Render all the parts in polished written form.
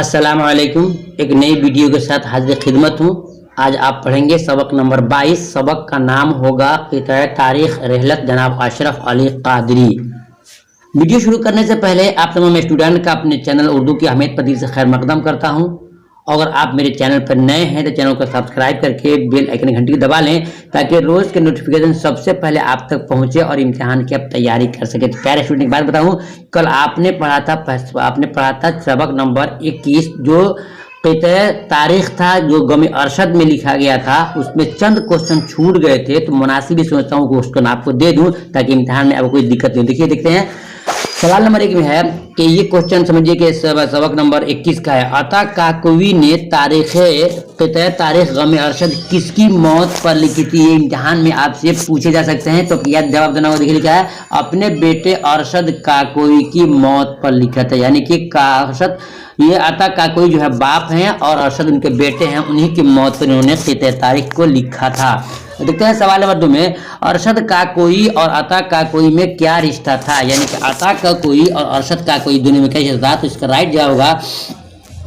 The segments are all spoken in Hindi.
अस्सलाम वालेकुम। एक नई वीडियो के साथ हाजिर खिदमत हूँ। आज आप पढ़ेंगे सबक नंबर 22। सबक का नाम होगा क़िता तारीख़ रहलत जनाब अशरफ अली कादरी। वीडियो शुरू करने से पहले आप तमाम स्टूडेंट का अपने चैनल उर्दू की अहमियत पदीर से खैर मकदम करता हूँ। अगर आप मेरे चैनल पर नए हैं तो चैनल को सब्सक्राइब करके बेल आइकन घंटी को दबा लें ताकि रोज़ के नोटिफिकेशन सबसे पहले आप तक पहुंचे और इम्तिहान की आप तैयारी कर सके। तो प्यारे स्टूडेंट एक बात बताऊं, कल आपने पढ़ा था सबक नंबर 21 जो क़िता तारीख़ था, जो गम अरशद में लिखा गया था। उसमें चंद क्वेश्चन छूट गए थे तो मुनासिब ही सोचता हूँ क्वेश्चन आपको दे दूँ ताकि इम्तिहान में आपको कोई दिक्कत नहीं। देखिए देखते हैं सवाल नंबर 1 में है कि ये क्वेश्चन समझिए कि सबक नंबर 21 का है। अता काकोवी ने क़िता तारीख़ गम अरशद किसकी मौत पर लिखी थी? ये इम्तिहान में आपसे पूछे जा सकते हैं तो याद जवाब देना होगा। देखिए लिखा है अपने बेटे अरशद काकोवी की मौत पर लिखा था, यानी कि अरशद ये अता काकोई जो है बाप हैं और अरशद उनके बेटे हैं, उन्हीं की मौत पर इन्होंने क़िता तारीख़ को लिखा था। देखते हैं सवाल नंबर 2 में अरशद काकोई और अता काकोई में क्या रिश्ता था? यानी कि अता काकोई और अरशद काकोई दोनों में क्या रिश्ता था? तो इसका राइट जवाब होगा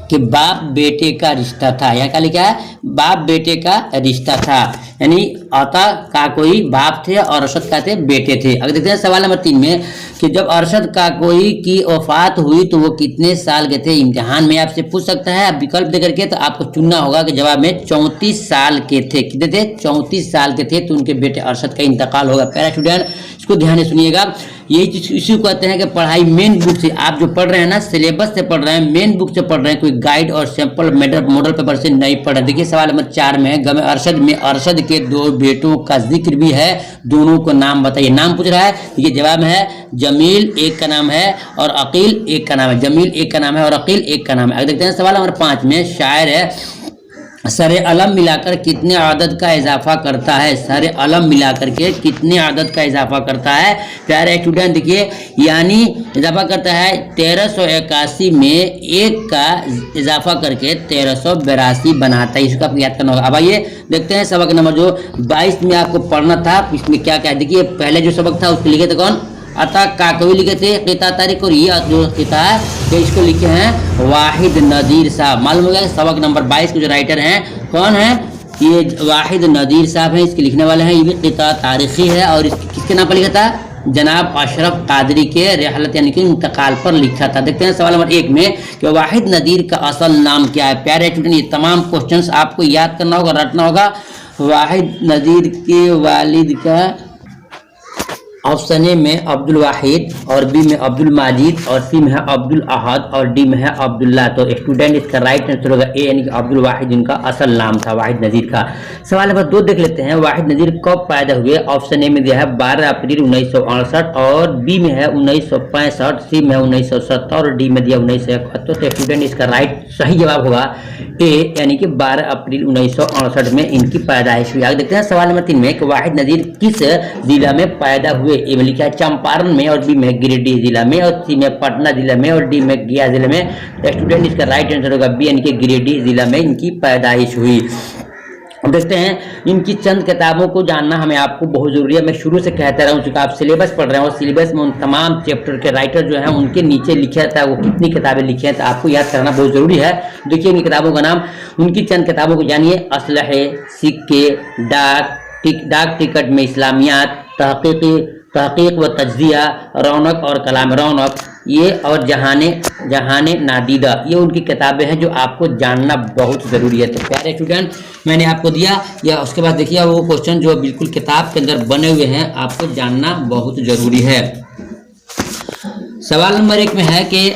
कि बाप बेटे का रिश्ता था। यहाँ क्या लिखा है? बाप बेटे का रिश्ता था, यानी अता काकोई बाप थे और अरशद का थे बेटे थे। अगर देखते हैं सवाल नंबर 3 में कि जब अरशद काकोई की वफात हुई तो वो कितने साल के थे? इम्तिहान में आपसे पूछ सकता है। आप विकल्प देकर के तो आपको चुनना होगा कि जवाब में 34 साल के थे। कितने थे? 34 साल के थे तो उनके बेटे अरशद का इंतकाल होगा। प्यारा स्टूडेंट इसको ध्यान से सुनिएगा। यही इसी को कहते हैं कि पढ़ाई मेन बुक से आप जो पढ़ रहे हैं ना, सिलेबस से पढ़ रहे हैं, मेन बुक से पढ़ रहे हैं, कोई गाइड और सैंपल मॉडल पेपर से नहीं पढ़ रहे। देखिए सवाल नंबर 4 में है गम अरशद में अरशद के 2 बेटों का जिक्र भी है, दोनों को नाम बताइए। नाम पूछ रहा है। देखिए जवाब है जमील एक का नाम है और अकील एक का नाम है। जमील एक का नाम है और अकील एक का नाम है। देखते हैं सवाल नंबर 5 में शायर है सरे अलम मिलाकर कितने आदद का इजाफा करता है? सरे अलम मिलाकर के कितने आदद का इजाफा करता है? प्यारे स्टूडेंट देखिए, यानी इजाफा करता है 1381 में एक का इजाफा करके 1382 बनाता है। इसको आपको याद करना होगा। अब आइए देखते हैं सबक नंबर जो 22 में आपको पढ़ना था, इसमें क्या क्या है। देखिए पहले जो सबक था उसको लिखे थे कौन? अता काकोई लिखे थे क़िता तारीख़, और ये जो क़िता है तो इसको लिखे हैं वाहिद नदीर साहब। मालूम हो गया सबक नंबर 22 के जो राइटर हैं कौन है? ये वाहिद नदीर साहब हैं, इसके लिखने वाले हैं। ये भी क़िता तारीख़ी है और किसके नाम पर लिखा था? जनाब अशरफ कादरी के रहलत यानी कि इंतकाल पर लिखा था। देखते हैं सवाल नंबर 1 में कि वाहिद नदीर का असल नाम क्या है? प्यारे स्टूडेंट ये तमाम क्वेश्चंस आपको याद करना होगा, रटना होगा। वाहिद नदीर के वालिद का ऑप्शन ए में अब्दुल वाहिद और बी में अब्दुल माजिद और सी में है अब्दुल अहद और डी में है अब्दुल्ला। तो स्टूडेंट इसका राइट आंसर होगा ए, यानी कि अब्दुल वाहिद जिनका असल नाम था वाहिद नज़ीर का। सवाल नंबर 2 देख लेते हैं। वाहिद नज़ीर कब पैदा हुए? ऑप्शन ए में दिया है 12 अप्रैल 1968 और बी में है 1965, सी में है 1970 और डी में दिया 1971। तो स्टूडेंट इसका राइट सही जवाब होगा ए, यानी कि 12 अप्रैल 1968 में इनकी पैदाइश हुई। आगे देखते हैं सवाल नंबर 3 में कि वाहिद नज़ीर किस जिला में पैदा हुए? ए में लिखा है चंपारण में और बी में गिरिडीह जिला में और सी में पटना जिला में और डी में गया जिले में। स्टूडेंट इसका राइट आंसर होगा बी, यानी कि गिरिडीह जिला में इनकी पैदाइश हुई। अब देखते हैं इनकी चंद किताबों को जानना हमें आपको बहुत जरूरी है। मैं शुरू से कहता रहा हूँ, चूंकि आप सिलेबस पढ़ रहे हो, सिलेबस में उन तमाम चैप्टर के राइटर जो हैं उनके नीचे लिखा था वो कितनी किताबें लिखी हैं, तो आपको याद करना बहुत जरूरी है। देखिए उनकी किताबों का नाम, उनकी चंद किताबों को जानिए। असलहे, सिक्के, डाक टिकट में इस्लामियात, तहकीक व तज्जिया, रौनक और कलाम रौनक, ये और जहाने नादीदा, ये उनकी किताबें हैं जो आपको जानना बहुत ज़रूरी है। तो प्यारे स्टूडेंट मैंने आपको दिया या उसके बाद देखिए वो क्वेश्चन जो बिल्कुल किताब के अंदर बने हुए हैं आपको जानना बहुत ज़रूरी है। सवाल नंबर 1 में है कि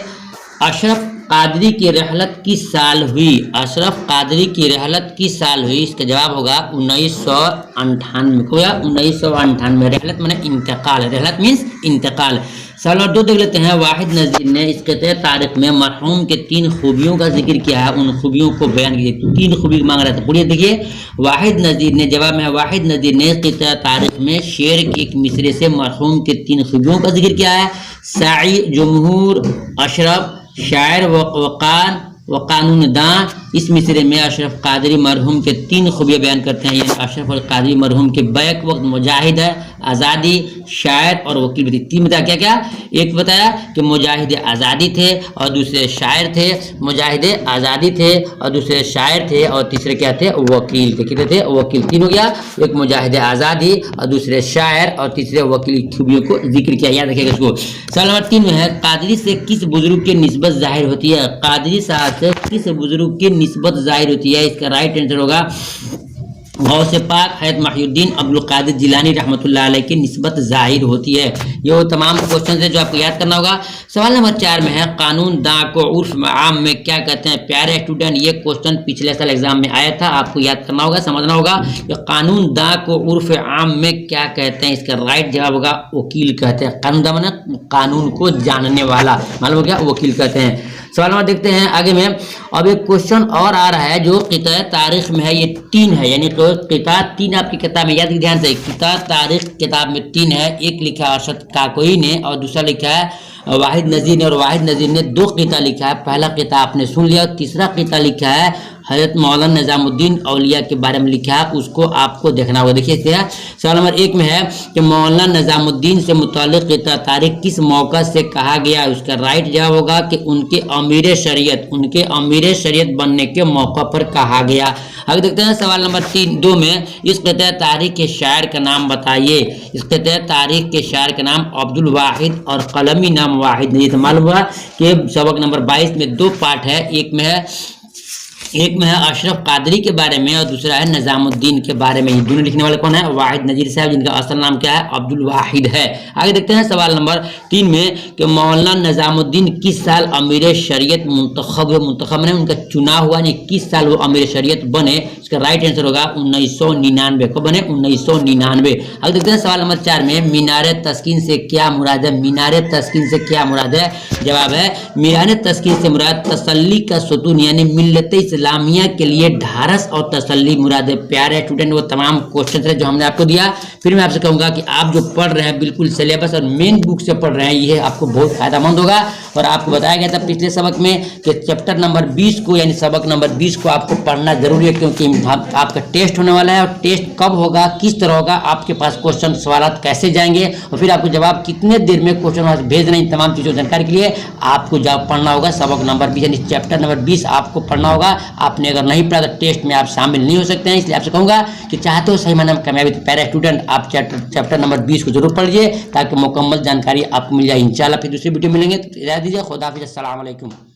अशरफ कादरी की रहलत किस साल हुई? अशरफ कादरी की रहलत किस साल हुई? इसका जवाब होगा 1998 को, या 1998। रहलत माने इंतकाल, रहलत मीन्स इंतकाल। सवाल नंबर 2 देख लेते हैं। वाहिद नज़ीर ने इस क़िता तारीख़ में मरहूम के 3 खूबियों का जिक्र किया है, उन खूबियों को बयान कीजिए। 3 खूबी मांग रहा था, पूरी देखिए। वाहिद नज़ीर ने जवाब में वाहिद नज़ीर ने क़िता तारीख़ में शेर के एक मिसरे से मरहूम के 3 खूबियों का जिक्र किया है। साई, जमहूर, अशरफ, शायर, वक़ान व कानून दान इस मिसरे में अशरफ कादरी मरहूम के 3 खूबियाँ बयान करते हैं। ये अशरफ कादरी मरहूम के बैक वक्त मुजाहिद है, आज़ादी, शायर और वकील भी थे। 3 बताया क्या क्या? एक बताया कि मुजाहिद आज़ादी थे और दूसरे शायर थे, मुजाहिद आज़ादी थे और दूसरे शायर थे और तीसरे क्या थे? वकील थे। कितने थे? वकील। 3 हो गया, एक मुजाहिद आज़ादी और दूसरे शायर और तीसरे वकील की खूबियों को जिक्र किया। याद रखिएगा इसको। सवाल नंबर 3 में है, कादरी से किस बुजुर्ग की निस्बत जाहिर होती है? कादरी साहब से किस बुजुर्ग की निस्बत जाहिर होती है? इसका राइट आंसर होगा गौसे पाक हज़रत महिउद्दीन अब्दुल कादिर जिलानी रहमतुल्लाह अलैह की निस्बत जाहिर होती है। ये वो तमाम क्वेश्चन है जो आपको याद करना होगा। सवाल नंबर 4 में है, कानून दां को उर्फ आम में क्या कहते हैं? प्यारे स्टूडेंट, ये क्वेश्चन पिछले साल एग्जाम में आया था, आपको याद करना होगा, समझना होगा कि कानून दां को उर्फ आम में क्या कहते हैं? इसका राइट जवाब होगा वकील कहते हैं। कानून दां माने कानून को जानने वाला, मालूम हो गया, वकील कहते हैं। सवाल नंबर देखते हैं आगे में। अब एक क्वेश्चन और आ रहा है जो किताब तारीख में है, ये 3 है, यानी तो किताब 3 आपकी किताब में, याद ध्यान से, किताब तारीख किताब में 3 है। एक लिखा है अरशद काकोई ने और दूसरा लिखा है वाहिद नज़ीर ने, और वाहिद नज़ीर ने 2 किताब लिखा है। पहला किताब आपने सुन लिया और तीसरा किताब लिखा है हज़रत मौलाना निज़ामुद्दीन औलिया के बारे में लिखा है, उसको आपको देखना होगा। देखिए सवाल नंबर 1 में है कि मौलाना निज़ामुद्दीन से मुताल्लिक़ किताब तारीख किस मौका से कहा गया? उसका राइट जवाब होगा कि उनके अमीर शरीयत बनने के मौका पर कहा गया। आगे देखते हैं सवाल नंबर 2 में, इस किताब तारीख के शायर का नाम बताइए। इस किताब तारीख के शायर का नाम अब्दुल वाहिद और कलमी नाम वाहिद नहीं। तो मालूम हुआ कि सबक नंबर 22 में 2 पार्ट है, एक में है अशरफ कादरी के बारे में और दूसरा है निज़ामुद्दीन के बारे में। ये दोनों लिखने वाले कौन है? वाहिद नज़ीर साहब, जिनका असल नाम क्या है? अब्दुल वाहिद है। आगे देखते हैं सवाल नंबर 3 में कि मौलाना निज़ामुद्दीन किस साल अमीर शरीयत मुंतखब ने उनका चुनाव हुआ, यानी किस साल वो अमीर शरीयत बने? इसका राइट आंसर होगा 1999। कब बने? 1999। आगे देखते हैं सवाल नंबर 4 में, मीनार तस्कीन से क्या मुराद है? मीनार तस्कीन से क्या मुराद है? जवाब है मीनार तस्कीन से मुराद तसल्ली का सुतून, यानी मिल्लत इस्लामिया के लिए ढारस और तसल्ली मुराद है। प्यारे स्टूडेंट, वो तमाम क्वेश्चन है जो हमने आपको दिया। फिर मैं आपसे कहूंगा कि आप जो पढ़ रहे हैं बिल्कुल सिलेबस और मेन बुक से पढ़ रहे हैं, ये आपको बहुत फायदेमंद होगा। और आपको बताया गया था पिछले सबक में कि चैप्टर नंबर 20 को, यानी सबक नंबर 20 को आपको पढ़ना जरूरी है, क्योंकि आपका टेस्ट होने वाला है। और टेस्ट कब होगा, किस तरह होगा, आपके पास क्वेश्चन सवाल कैसे जाएंगे और फिर आपको जवाब कितने देर में क्वेश्चन भेज रहे हैं, तमाम चीज़ों जानकारी के लिए आपको जवाब पढ़ना होगा। सबक नंबर 20 यानी चैप्टर नंबर 20 आपको पढ़ना होगा। आपने अगर नहीं पढ़ा तो टेस्ट में आप शामिल नहीं हो सकते हैं। इसलिए आपसे कहूंगा कि चाहते हो सही मायने में कामयाबी, तो पैरा स्टूडेंट आप चैप्टर नंबर 20 को जरूर पढ़ लीजिए ताकि मुकम्मल जानकारी आपको मिल जाए। इंशाल्लाह फिर दूसरी वीडियो मिलेंगे। तो इजाज़त दीजिए, खुदा हाफिज़, अस्सलाम वालेकुम।